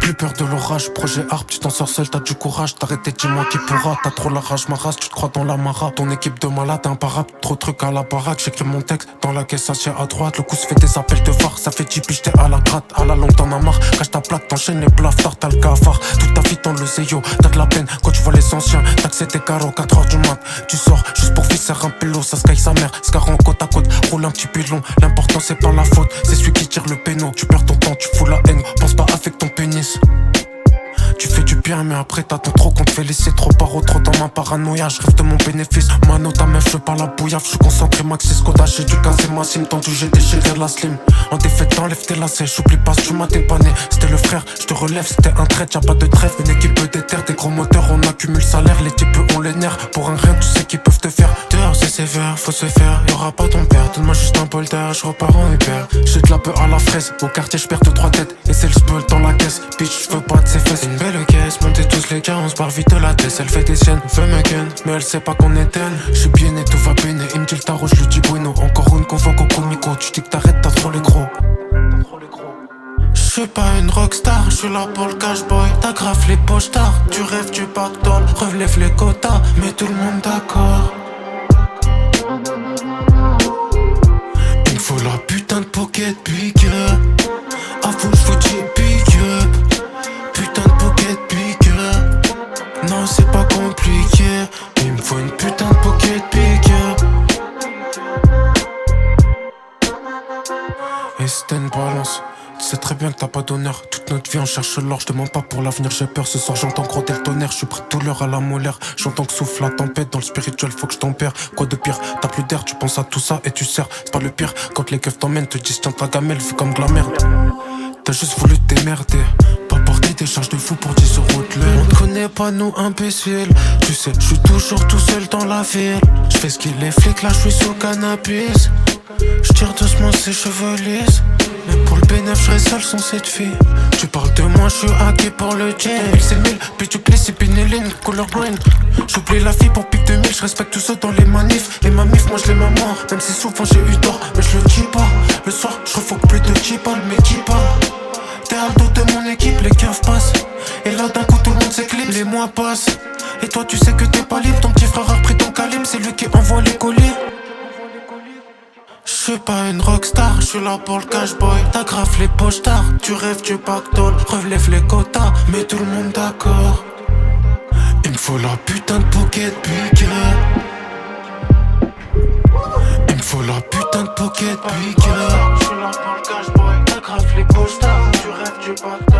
Plus peur de l'orage, projet harpe, tu t'en sors seul, t'as du courage, t'arrêter, dis-moi qui pourra, t'as trop la rage, ma race, tu te crois dans la mara, ton équipe de malades, imparable, trop de trucs à la baraque, j'écris mon texte, dans la caisse assis à droite, le coup se fait des appels de phare, ça fait 10 piges, t'es à la gratte, à la longue t'en as marre, cache ta plaque, t'enchaînes les blafards, t'as le cafard, toute ta vie dans le zéyo, t'as de la peine, quand tu vois les anciens, taxer tes carreaux, 4h du mat, tu sors, juste pour visser un pélo, ça sky sa mère, scarron côte à côte, roule un petit pilon, l'important c'est pas la faute, c'est celui qui tire le péno, tu perds ton temps, tu fous la haine, pense pas avec ton pénis. Tu fais du bien mais après t'attends trop qu'on te félicite. Trop paro, trop dans ma paranoïa. Je rêve de mon bénéfice. Mano ta meuf, je pas la bouillave. Je suis concentré maxi Skoda. J'ai du casé ma sim. Tendu j'ai déchiré la slim. En défaite t'enlèves tes lacets. J'oublie pas tu m'as dépanné. C'était le frère, je te relève. C'était un trait, y'a pas de trêve. Une équipe déterre, des gros moteurs. On accumule salaire. Les types ont les nerfs. Pour un rien tu sais qu'ils peuvent te faire. Dehors c'est sévère, faut se faire. Y'aura pas ton père. Donne-moi juste un bol d'air. Je repars en hyper. J'ai de la peur à la fraise. Au quartier je perds 2-3 têtes. Et c'est le spell dans la caisse. Bitch je veux pas de ses fesses. Une belle caisse, montez tous les gars, on se barre vite de la tête. Elle fait des siennes, veut me ken, mais elle sait pas qu'on est elle. J'suis bien et tout va bien. Il me dit le tarot, j'lui dis bueno. Encore une convoque au comico. Tu dis que t'arrêtes, t'as trop les gros. J'suis pas une rockstar, j'suis là pour le cash boy. T'agrafes les poches tard, tu rêves du pactole. Relève les quotas, mais tout le monde d'accord. Il me faut la putain de pocket pick up. Avoue j'vous dis pick up. Putain de pocket pick up. Non c'est pas compliqué. Il me faut une putain de pocket pick up. Et c'était une balance. Tu sais très bien que t'as pas d'honneur. Toute notre vie on cherche l'or, je demande pas pour l'avenir, j'ai peur. Ce soir j'entends crotter le tonnerre, je suis prêt de douleur à la molaire. J'entends que souffle la tempête, dans le spirituel faut que je t'en perds. Quoi de pire, t'as plus d'air, tu penses à tout ça et tu sers. C'est pas le pire, quand les keufs t'emmènent, te disent tiens ta gamelle, fais comme de la merde. T'as juste voulu t'émerder, pas porter des charges de fou pour 10 euros de l'heure. On te connaît pas nous imbéciles, tu sais, je suis toujours tout seul dans la ville. Je fais ce qu'il est flic, là je suis sous cannabis. Je tire doucement ses cheveux lisses. Mais pour le bénéf, je seul sans cette fille. Tu parles de moi, je suis hacké pour le jet. C'est 1000, puis tu clés, c'est Pinéline, color green. J'oublie la fille pour pic 2000, je respecte tous ceux dans les manifs. Et ma mif, moi je l'aime à mort, même si souvent j'ai eu tort. Mais je le dis pas, le soir je refoque plus de qui parle, mais qui parle. T'es à le dos de mon équipe, les keufs passent. Et là d'un coup tout le monde s'éclipse, les mois passent. Et toi tu sais que t'es pas libre, ton petit frère a repris ton calibre. C'est lui qui envoie les colis. J'suis pas une rockstar, j'suis là pour le cash boy. T'agrafes les poches tard, tu rêves du pactole. Relève les quotas, mais tout le monde d'accord. Il me faut la putain de pocket pick up. Il me faut la putain de pocket pick up. J'suis là pour le cash boy. T'agrafes les poches tard, tu rêves du pactole.